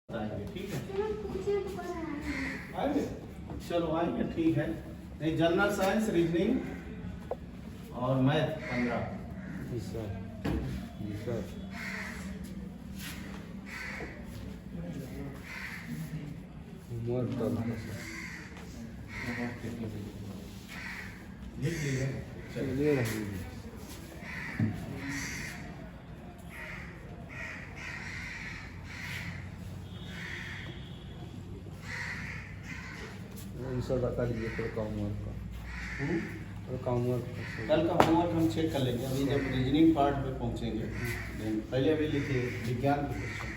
आएंगे, ठीक है। आएंगे, चलो आएंगे, ठीक है। नहीं, जनरल साइंस, रीजनिंग और मैथ 15। जी सर, जी सर। होमवर्क कर रहा हूँ सर। लिख लीजिए, चलिए रहेंगे। सर बता दीजिए फिर होमवर्क का। होमवर्क कल का होमवर्क हम चेक कर लेंगे। अभी जब रीजनिंग पार्ट पे पहुंचेंगे, पहले अभी लिखिए विज्ञान के क्वेश्चन।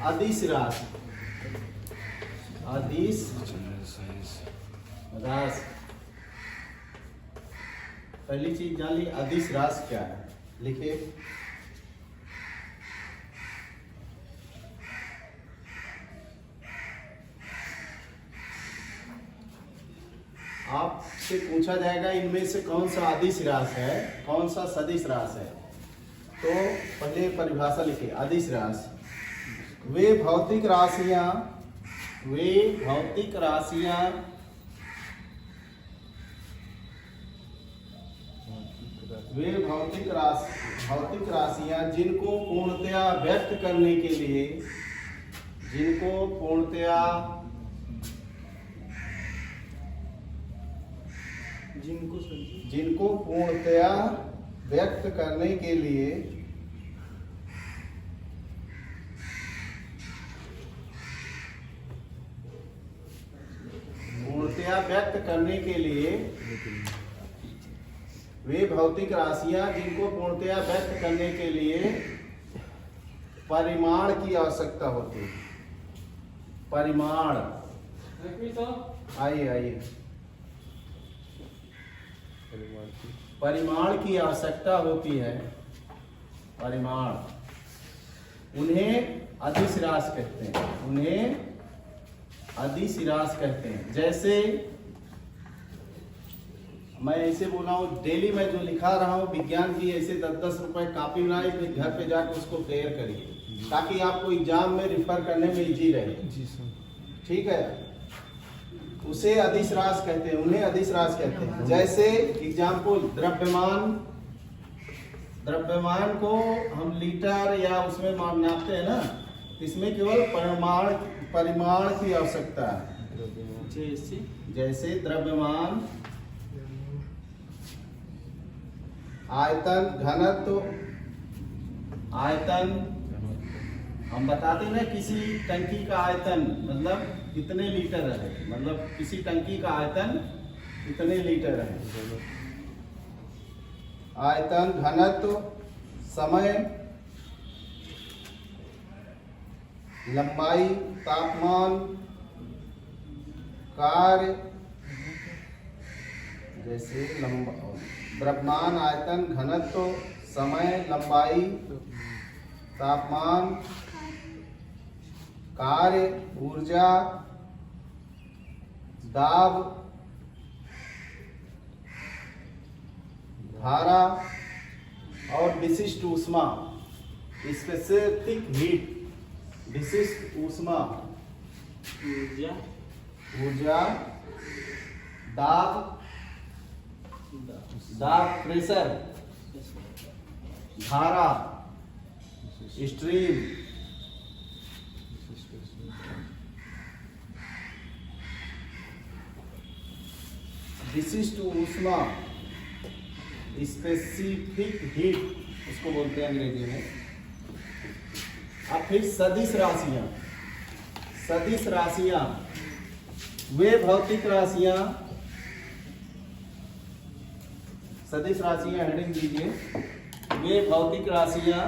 अदिश राशि, अदिश राशि, पहली चीज जान ली, अदिश राशि क्या है, लिखिए। आपसे पूछा जाएगा इनमें से कौन सा अदिश राशि है, कौन सा सदिश राशि है। तो पहले परिभाषा लिखिए। अदिश राशि वे भौतिक राशियां, वे भौतिक राशियां वे भौतिक राशियां जिनको पूर्णतया व्यक्त करने के लिए, जिनको पूर्णतया व्यक्त करने के लिए वे भौतिक राशियां जिनको पूर्णतया व्यक्त करने के लिए परिमाण की आवश्यकता होती है। परिमाण, आइए परिमाण की आवश्यकता होती है। परिमाण, उन्हें अदिश राशि कहते हैं, उन्हें अदिश राशि कहते हैं। जैसे मैं ऐसे बोल रहा हूँ, डेली मैं जो लिखा रहा हूँ विज्ञान की, ऐसे 10-10 रुपए कापी बनाई, फिर घर पे जाकर उसको क्लियर करिए, ताकि आपको एग्जाम में रिफर करने में इजी रहे। जी सर, ठीक है। उसे अदिश राशि कहते हैं, उन्हें अदिश राशि कहते हैं। जैसे एग्जाम्पल, द्रव्यमान को हम लीटर या उसमें नापते हैं ना, इसमें केवल परिमाण की आवश्यकता है। जैसे द्रव्यमान, आयतन, घनत्व, आयतन हम बताते ना, किसी टंकी का आयतन मतलब कितने लीटर है, मतलब किसी टंकी का आयतन कितने लीटर है। आयतन, घनत्व, समय, लंबाई, तापमान, कार्य, जैसे द्रव्यमान, आयतन, घनत्व, समय, लंबाई, तापमान, कार्य, ऊर्जा, दाब, धारा और विशिष्ट ऊष्मा, स्पेसिफिक हीट, विशिष्ट ऊष्मा, ऊर्जा, दाब, प्रेशर, धारा, स्ट्रीम, विशिष्ट ऊष्मा, स्पेसिफिक हीट उसको बोलते हैं अंग्रेजी में। अब फिर सदिश राशियां, सदिश राशियां वे भौतिक राशियां, सदिश राशियां हेडिंग दीजिए। वे भौतिक राशियां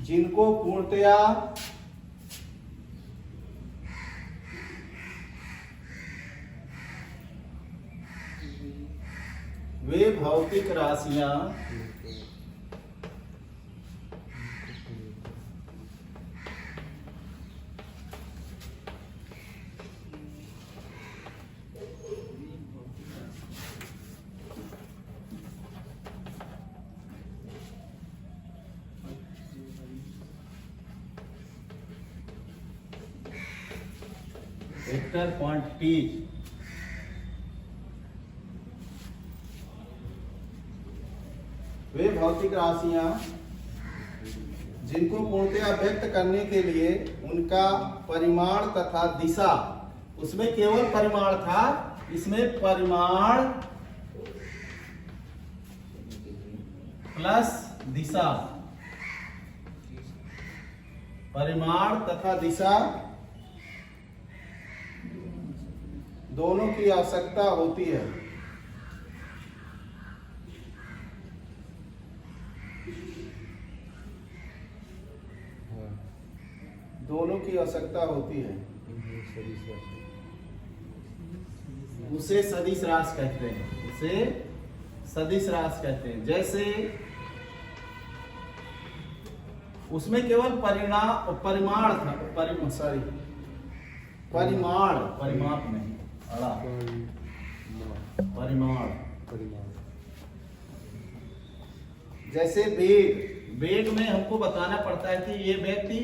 जिनको पूर्णतया वे भौतिक राशियां वेक्टर क्वांटिटीज। वे भौतिक राशियां जिनको पूर्णतया व्यक्त करने के लिए उनका परिमाण तथा दिशा, उसमें केवल परिमाण था, इसमें परिमाण प्लस दिशा, परिमाण तथा दिशा दोनों की आवश्यकता होती है। दोनों की आवश्यकता होती है। उसे सदिश राशि कहते हैं, उसे सदिश राशि कहते हैं। जैसे उसमें केवल परिमाण था, परिमाप नहीं, अड़ा परिमाण। जैसे वेग में हमको बताना पड़ता है कि ये व्यक्ति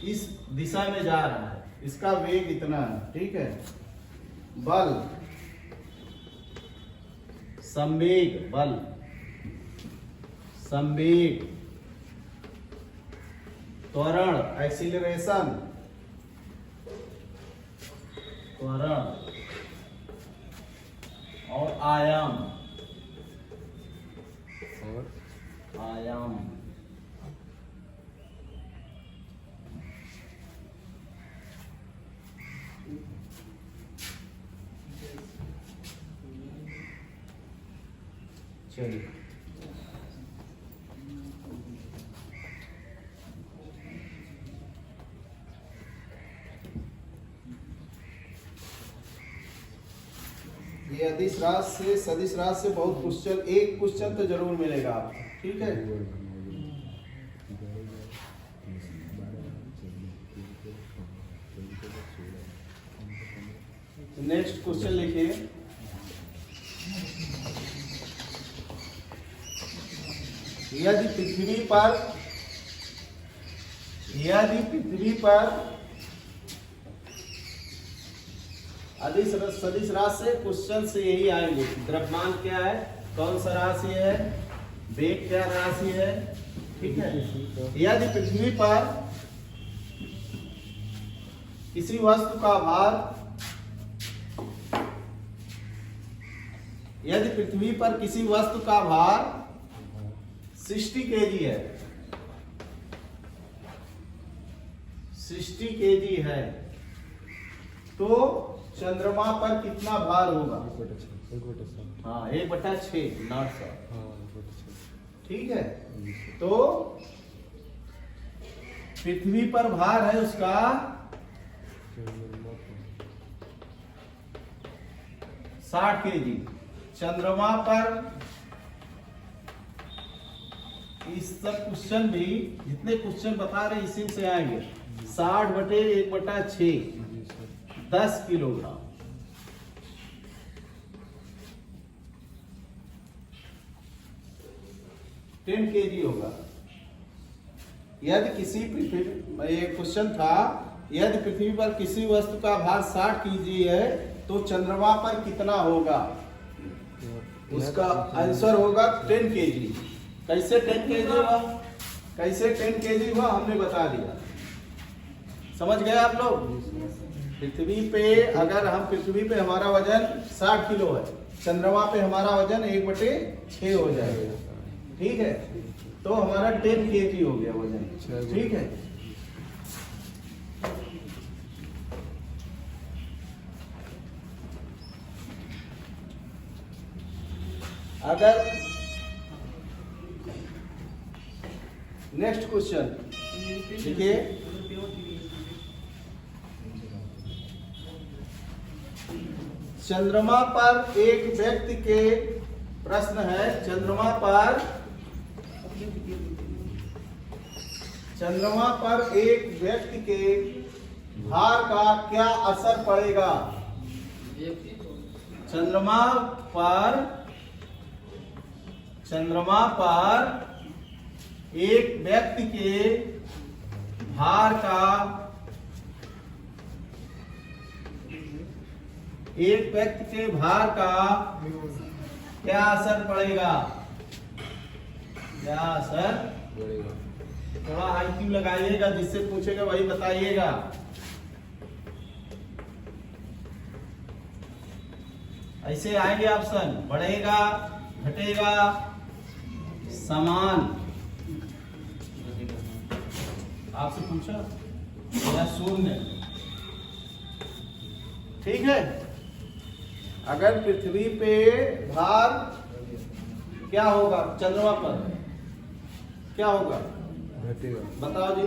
इस दिशा में जा रहा है, इसका वेग इतना है, ठीक है। बल, संवेग, बल, संवेग, त्वरण, एक्सीलरेशन, त्वरण, और आयाम, आयाम। चलिए, ये अदिश राशि से सदिश राशि से बहुत क्वेश्चन, एक क्वेश्चन तो जरूर मिलेगा आपको, ठीक है। नेक्स्ट क्वेश्चन लिखिए। यदि पृथ्वी पर सदिश राशि से क्वेश्चन से यही आएंगे। द्रव्यमान क्या है, कौन सा राशि है, वेग क्या राशि है, ठीक है। यदि पृथ्वी पर किसी वस्तु का भार, यदि पृथ्वी पर किसी वस्तु का भार 60 kg है, 60 kg है, तो चंद्रमा पर कितना भार होगा? 1/6। 1/6, नॉट 100, ठीक है। तो पृथ्वी पर भार है उसका 60 kg, चंद्रमा पर, इस सब क्वेश्चन भी जितने क्वेश्चन बता रहे इसी से आएंगे। 60/1/6, 10 किलोग्राम। $10 kg होगा। यदि किसी पृथ्वी, ये क्वेश्चन था, यदि पृथ्वी पर किसी वस्तु का भार 60 kg है तो चंद्रमा पर कितना होगा? उसका आंसर होगा 10 kg। कैसे 10 kg हुआ, कैसे 10 kg हुआ हमने बता दिया, समझ गए आप लोग। पृथ्वी पे अगर हम, पृथ्वी पे हमारा वजन 60 किलो है, चंद्रमा पे हमारा वजन 1/6 हो जाएगा, ठीक है। तो हमारा 10 kg हो गया वजन, ठीक है। अगर नेक्स्ट क्वेश्चन देखिए, चंद्रमा पर एक व्यक्ति के, प्रश्न है, चंद्रमा पर एक व्यक्ति के भार का क्या असर पड़ेगा? चंद्रमा पर एक व्यक्ति के भार का एक व्यक्ति के भार का क्या असर पड़ेगा? क्या असर? बढ़ेगा। थोड़ा IQ लगाइएगा, जिससे पूछेगा वही बताइएगा। ऐसे आएंगे ऑप्शन, बढ़ेगा, घटेगा, समान। आपसे पूछा या शून्य? ठीक है। अगर पृथ्वी पे भार क्या होगा, चंद्रमा पर क्या होगा? घटेगा। बताओ जी।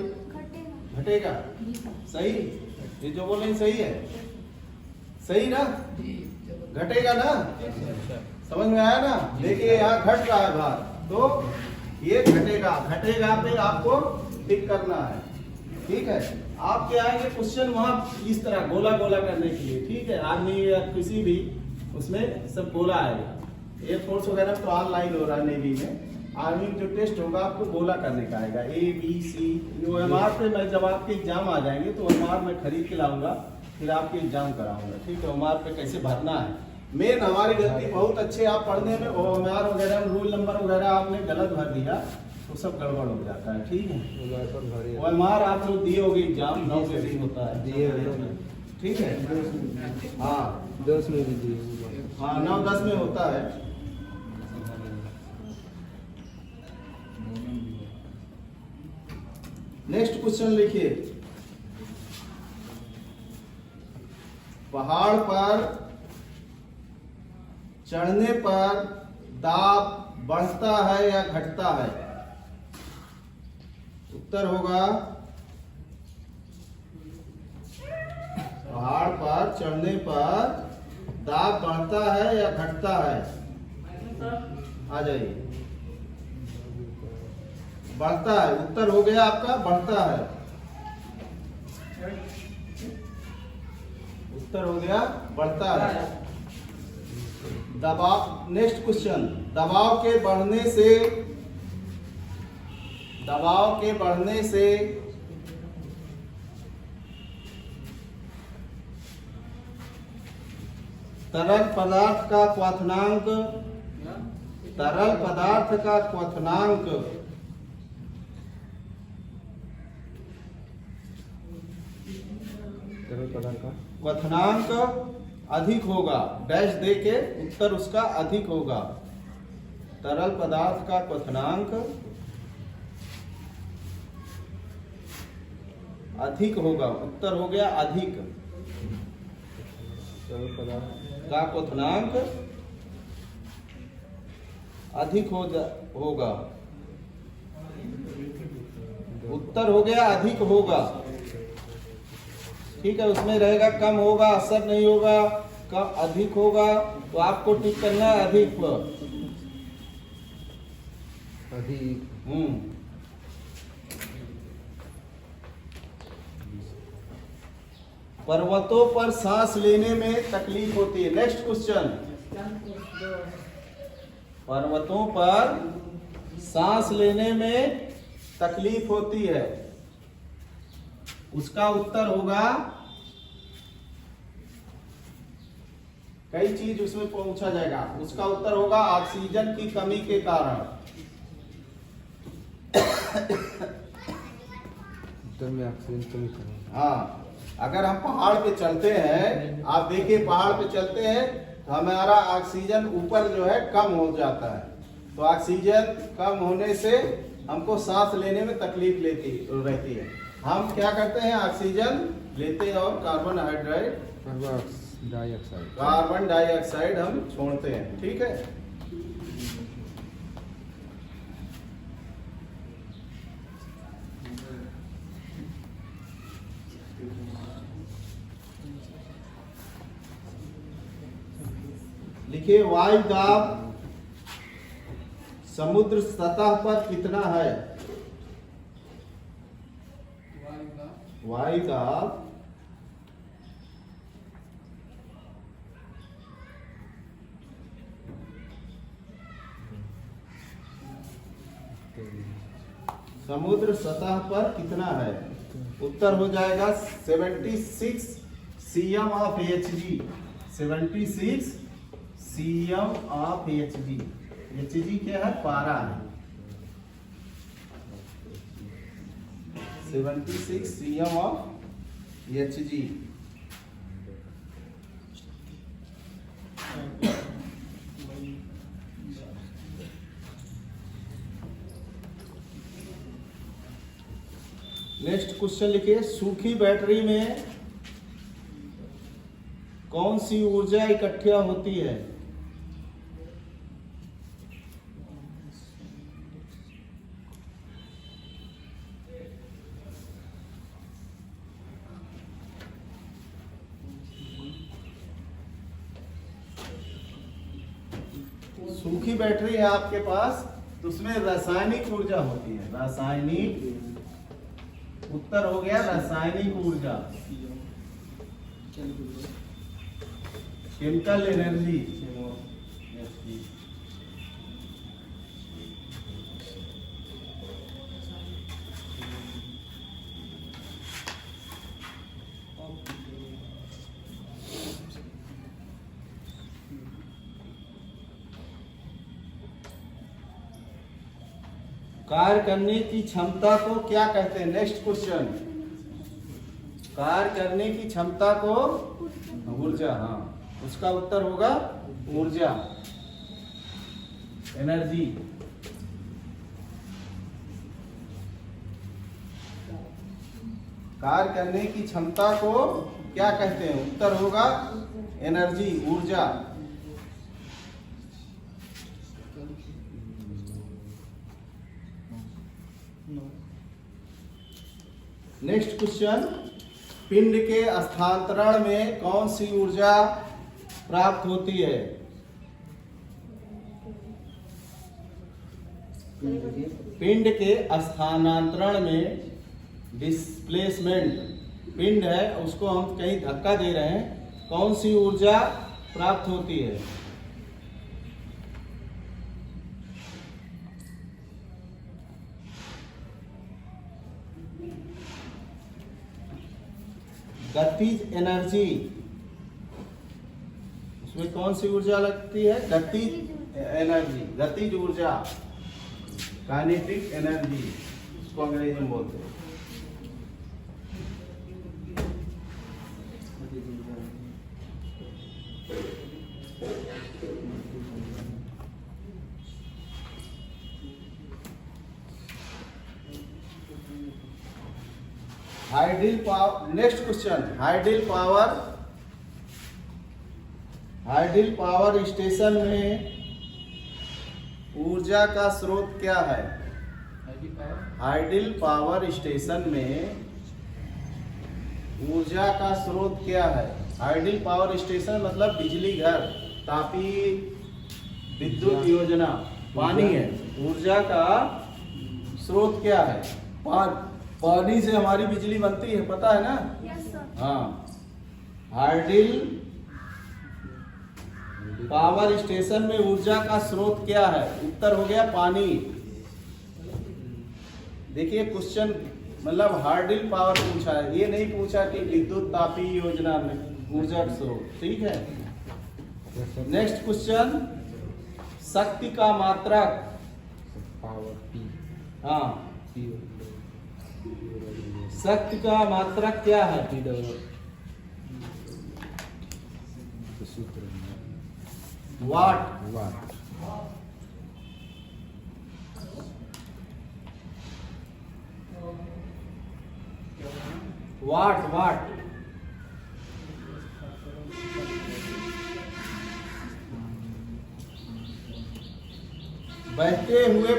घटेगा। सही, ये जो बोल रहे हैं सही है, सही ना? घटेगा ना? समझ में आया ना? देखिए यहाँ घट रहा है भार, तो ये घटेगा। घटेगा पे आपको टिक करना है। ठीक है। आपके आएंगे क्वेश्चन वहां इस तरह गोला गोला करने के लिए। ठीक है। आर्मी या किसी भी उसमें सब गोला आएगा। एयरफोर्स वगैरह तो ऑनलाइन हो रहा है, नेवी में। आर्मी में जो टेस्ट होगा आपको गोला करने का आएगा, ABC। OMR पे मैं जब आपके एग्जाम आ जाएंगे तो OMR मैं खरीद के लाऊंगा, फिर आपके एग्जाम कराऊंगा। ठीक है। OMR पे कैसे भरना है। मेन हमारी गलती, बहुत अच्छे आप पढ़ने में OMR वगैरह रूल नंबर वगैरह आपने गलत भर दिया तो सब गड़बड़ हो जाता है। ठीक है। OMR आप लोग दिए होगे एग्जाम, 9 से दिन होता है। दिए। ठीक है। हाँ 10 में भी दिए। हाँ 9-10 में होता है। नेक्स्ट क्वेश्चन लिखिए। पहाड़ पर चढ़ने पर दाब बढ़ता है या घटता है? उत्तर होगा पहाड़ पर चढ़ने पर दाब बढ़ता है या घटता है? आ जाइए। बढ़ता है। उत्तर हो गया आपका बढ़ता है। उत्तर हो गया बढ़ता है। दबाव, नेक्स्ट क्वेश्चन। दबाव के बढ़ने से तरल पदार्थ का क्वथनांक तरल पदार्थ का क्वथनांक अधिक होगा। डैश दे के उत्तर उसका अधिक होगा। तरल पदार्थ का क्वथनांक अधिक होगा। उत्तर हो गया अधिक। तरल पदार्थ का क्वथनांक अधिक होगा। उत्तर हो गया अधिक होगा। ठीक है। उसमें रहेगा कम होगा, असर नहीं होगा, कम अधिक होगा, तो आपको टिक करना है अधिक पर। अधिक। पर्वतों पर सांस लेने में तकलीफ होती है। Next question. पर्वतों पर सांस लेने में तकलीफ होती है, उसका उत्तर होगा, कई चीज उसमें पूछा जाएगा। उसका उत्तर होगा ऑक्सीजन की कमी के कारण। उत्तर में ऑक्सीजन कमी करें। हाँ, अगर हम पहाड़ पे चलते हैं, आप देखिए पहाड़ पे चलते हैं तो हमारा ऑक्सीजन ऊपर जो है कम हो जाता है, तो ऑक्सीजन कम होने से हमको सांस लेने में तकलीफ रहती है। हम क्या करते हैं, ऑक्सीजन लेते हैं और कार्बन डाइऑक्साइड हम छोड़ते हैं। ठीक है। लिखिए वायु दाब समुद्र सतह पर कितना है? वायु दाब समुद्र सतह पर कितना है? उत्तर हो जाएगा 76 cm of Hg। 76 cm of Hg। Hg क्या है? पारा है। 76 cm of Hg। Next question लिखिए, सूखी बैटरी में कौन सी ऊर्जा इकट्ठा होती है? सूखी बैटरी है आपके पास, तो उसमें रासायनिक ऊर्जा होती है। रासायनिक, उत्तर हो गया रासायनिक ऊर्जा, केमिकल एनर्जी। कार्य करने की क्षमता को क्या कहते हैं? नेक्स्ट क्वेश्चन, कार्य करने की क्षमता को ऊर्जा, हाँ, उसका उत्तर होगा ऊर्जा, एनर्जी। कार्य करने की क्षमता को क्या कहते हैं? उत्तर होगा एनर्जी, ऊर्जा। नेक्स्ट क्वेश्चन, पिंड के स्थानांतरण में कौन सी ऊर्जा प्राप्त होती है? पिंड के स्थानांतरण में, डिस्प्लेसमेंट, पिंड है उसको हम कहीं धक्का दे रहे हैं, कौन सी ऊर्जा प्राप्त होती है? गतिज एनर्जी, उसमें कौन सी ऊर्जा लगती है? गतिज एनर्जी, गतिज ऊर्जा, काइनेटिक एनर्जी उसको अंग्रेजी में बोलते हैं। Hydel power, next question, hydel power station में ऊर्जा का स्रोत क्या है? हाइडल पावर स्टेशन में ऊर्जा का स्रोत क्या है? हाइडल पावर स्टेशन मतलब बिजली घर, तापीय विद्युत योजना, पानी है। ऊर्जा का स्रोत क्या है? पानी से हमारी बिजली बनती है, पता है ना? Yes sir. हाँ, हाइडल पावर स्टेशन में ऊर्जा का स्रोत क्या है? उत्तर हो गया पानी। देखिए क्वेश्चन मतलब हाइडल पावर पूछा है, ये नहीं पूछा कि विद्युत तापीय योजना में ऊर्जा का स्रोत, ठीक है। नेक्स्ट क्वेश्चन, शक्ति का मात्रक, पावर पी, हाँ, पी शक्ति का मात्रक क्या है? पी डबल सूत्र वाट। वाट। वाट बहते हुए